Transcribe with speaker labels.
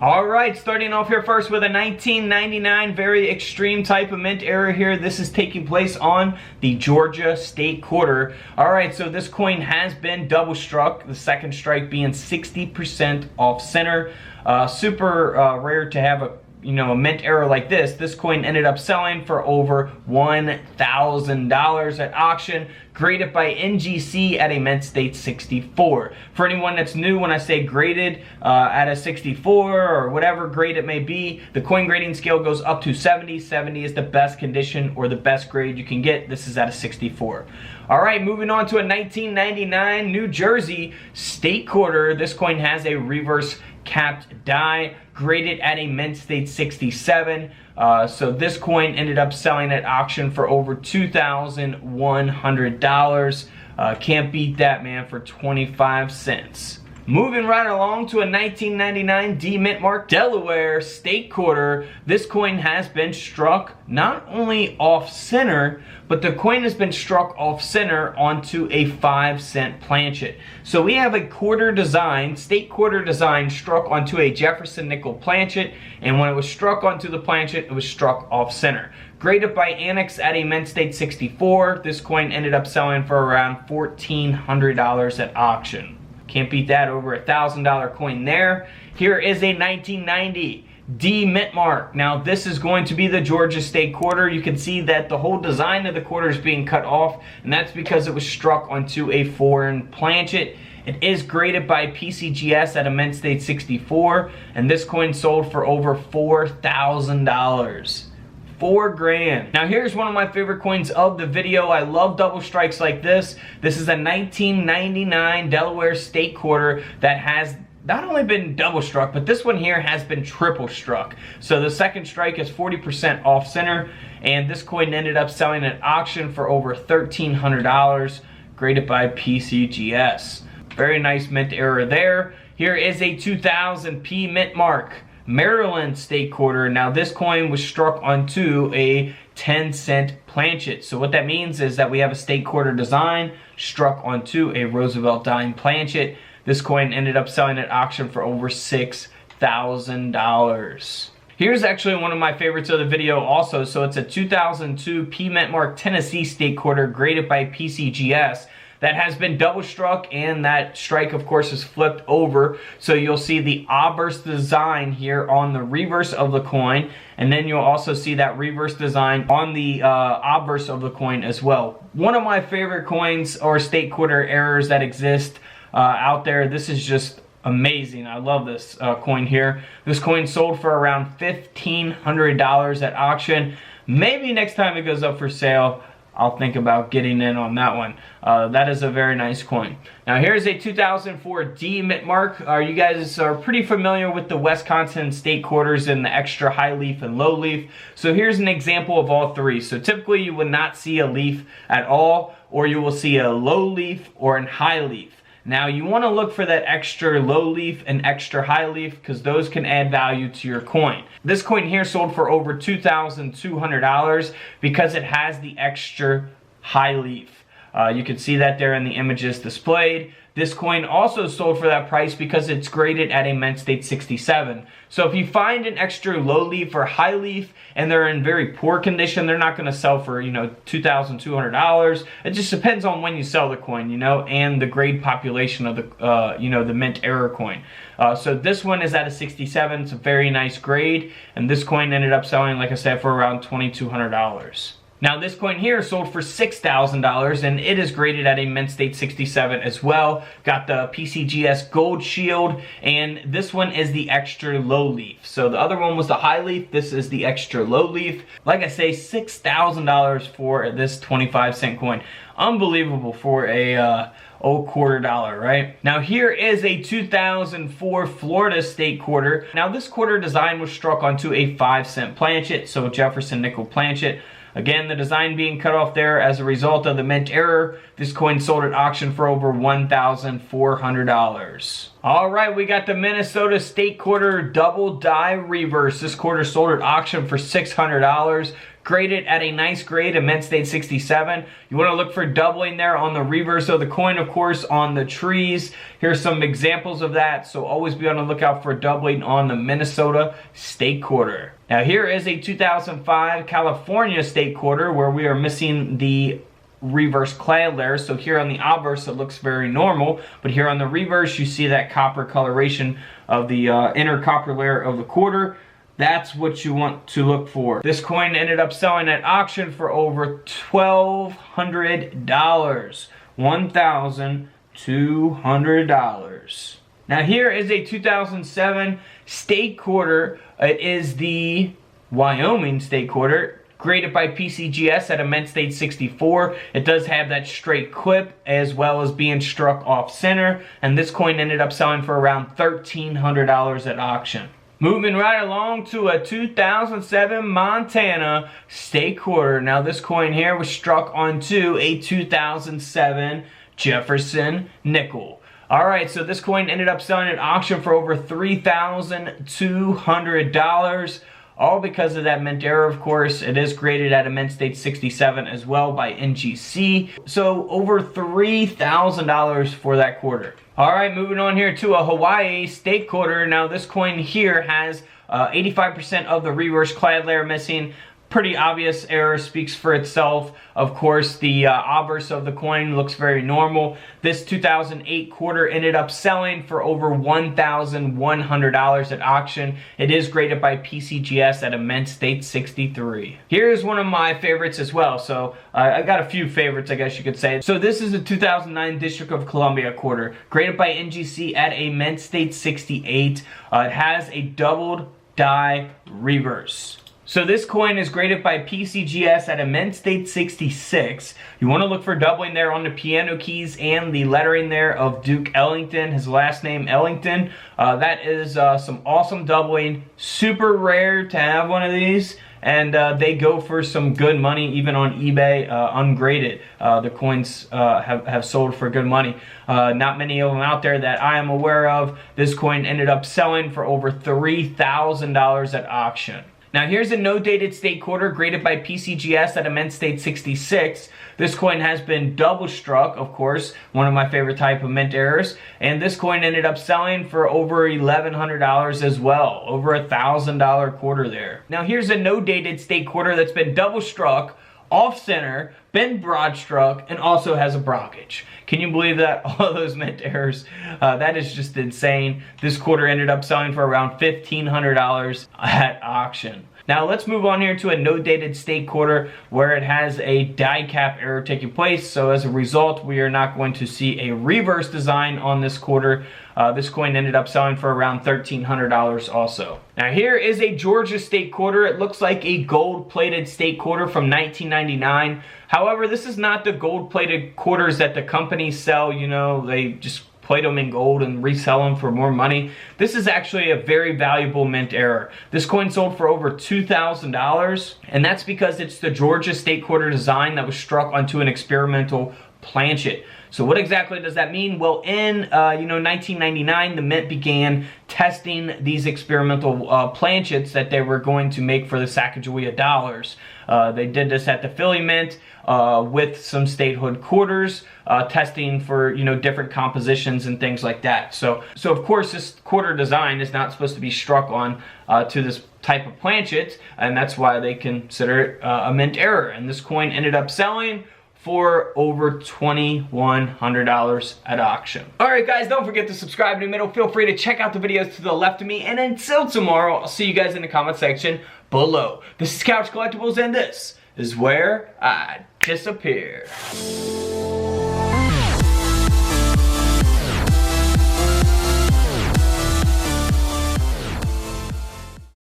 Speaker 1: All right, starting off here first with a 1999 very extreme type of mint error here. This is taking place on the Georgia State Quarter. All right, so this coin has been double struck, the second strike being 60% off center. Super rare to have a mint error like this. This coin ended up selling for over $1,000 at auction, graded by NGC at a mint state 64. For anyone that's new, when I say graded at a 64 or whatever grade it may be, the coin grading scale goes up to 70. 70 is the best condition or the best grade you can get. This is at a 64. All right, moving on to a 1999 New Jersey State Quarter. This coin has a reverse capped die, graded at a mint state 67. So this coin ended up selling at auction for over $2,100. Can't beat that, man, for 25 cents. Moving right along to a 1999 D Mint Mark Delaware State Quarter. This coin has been struck not only off center, but the coin has been struck off center onto a 5-cent planchet. So we have a quarter design, state quarter design, struck onto a Jefferson nickel planchet, and when it was struck onto the planchet, it was struck off center. Graded by Annex at a mint state 64, this coin ended up selling for around $1,400 at auction. Can't beat that, over $1,000 coin there. Here is a 1990 D Mint Mark. Now this is going to be the Georgia State Quarter. You can see that the whole design of the quarter is being cut off, and that's because it was struck onto a foreign planchet. It is graded by PCGS at a mint state 64, and this coin sold for over $4,000. $4,000. Now here's one of my favorite coins of the video. I love double strikes like this. This is a 1999 Delaware State Quarter that has not only been double struck, but this one here has been triple struck. So the second strike is 40% off center, and this coin ended up selling at auction for over $1,300, graded by PCGS. Very nice mint error there. Here is a 2000 P Mint Mark Maryland State Quarter. Now this coin was struck onto a 10-cent planchet. So what that means is that we have a state quarter design struck onto a Roosevelt dime planchet. This coin ended up selling at auction for over $6,000. Here's actually one of my favorites of the video also. So it's a 2002 P Mint Mark Tennessee State Quarter, graded by PCGS, that has been double struck, and that strike of course is flipped over. So you'll see the obverse design here on the reverse of the coin, and then you'll also see that reverse design on the obverse of the coin as well. One of my favorite coins or state quarter errors that exist out there. This is just amazing. I love this coin here. This coin sold for around $1,500 at auction. Maybe next time it goes up for sale, I'll think about getting in on that one. That is a very nice coin. Now here's a 2004 D Mint Mark. You guys are pretty familiar with the Wisconsin State Quarters and the extra high leaf and low leaf. So here's an example of all three. So typically you would not see a leaf at all, or you will see a low leaf or a high leaf. Now you want to look for that extra low leaf and extra high leaf, because those can add value to your coin. This coin here sold for over $2,200 because it has the extra high leaf. You can see that there in the images displayed. This coin also sold for that price because it's graded at a mint state 67. So if you find an extra low leaf or high leaf and they're in very poor condition, they're not going to sell for, $2,200. It just depends on when you sell the coin, and the grade population of the, the mint error coin. So this one is at a 67. It's a very nice grade, and this coin ended up selling, like I said, for around $2,200. Now this coin here sold for $6,000, and it is graded at a mint state 67 as well. Got the PCGS gold shield, and this one is the extra low leaf. So the other one was the high leaf, this is the extra low leaf. Like I say, $6,000 for this 25-cent coin. Unbelievable for a old $quarter, right? Now here is a 2004 Florida State Quarter. Now this quarter design was struck onto a 5-cent planchet, so Jefferson nickel planchet. Again, the design being cut off there as a result of the mint error. This coin sold at auction for over $1,400. All right, we got the Minnesota State Quarter double die reverse. This quarter sold at auction for $600, graded at a nice grade, a mint state 67. You want to look for doubling there on the reverse of the coin, of course, on the trees. Here's some examples of that, so always be on the lookout for doubling on the Minnesota state quarter. Now here is a 2005 California state quarter where we are missing the reverse clad layer. So here on the obverse it looks very normal, but here on the reverse you see that copper coloration of the inner copper layer of the quarter. That's what you want to look for. This coin ended up selling at auction for over $1,200. $1,200. Now here is a 2007 state quarter. It is the Wyoming state quarter, graded by PCGS at a mint state 64. It does have that straight clip as well as being struck off center, and this coin ended up selling for around $1,300 at auction. Moving right along to a 2007 Montana state quarter. Now this coin here was struck onto a 2007 Jefferson nickel. Alright, so this coin ended up selling at auction for over $3,200. All because of that mint error, of course. It is graded at a mint state 67 as well by NGC. So over $3,000 for that quarter. Alright, moving on here to a Hawaii state quarter. Now this coin here has 85% of the reverse clad layer missing. Pretty obvious error, speaks for itself. Of course, the obverse of the coin looks very normal. This 2008 quarter ended up selling for over $1,100 at auction. It is graded by PCGS at a mint state 63. Here's one of my favorites as well. So I got a few favorites, I guess you could say. So this is a 2009 District of Columbia quarter, graded by NGC at a mint state 68. It has a doubled die reverse. So this coin is graded by PCGS at a mint state 66. You want to look for doubling there on the piano keys and the lettering there of Duke Ellington, his last name Ellington. That is some awesome doubling. Super rare to have one of these, and they go for some good money even on eBay ungraded. The coins have sold for good money. Not many of them out there that I am aware of. This coin ended up selling for over $3,000 at auction. Now here's a no-dated state quarter graded by PCGS at a mint state 66. This coin has been double struck, of course, one of my favorite type of mint errors. And this coin ended up selling for over $1,100 as well. Over $1,000 quarter there. Now here's a no-dated state quarter that's been double struck, off center, been broad struck, and also has a brockage. Can you believe that? All those mint errors. That is just insane. This quarter ended up selling for around $1,500 at auction. Now let's move on here to a no-dated state quarter where it has a die cap error taking place. So as a result, we are not going to see a reverse design on this quarter. This coin ended up selling for around $1,300 also. Now here is a Georgia state quarter. It looks like a gold-plated state quarter from 1999. However, this is not the gold-plated quarters that the companies sell. You know, they just plate them in gold and resell them for more money. This is actually a very valuable mint error. This coin sold for over $2,000, and that's because it's the Georgia state quarter design that was struck onto an experimental planchet. So what exactly does that mean? Well, in 1999, the mint began testing these experimental planchets that they were going to make for the Sacagawea dollars. They did this at the Philly Mint with some statehood quarters, testing for different compositions and things like that. So of course this quarter design is not supposed to be struck on to this type of planchet, and that's why they consider it a mint error. And this coin ended up selling for over $2,100 at auction. Alright guys, don't forget to subscribe in the middle. Feel free to check out the videos to the left of me. And until tomorrow, I'll see you guys in the comment section below. This is Couch Collectibles, and this is where I disappear.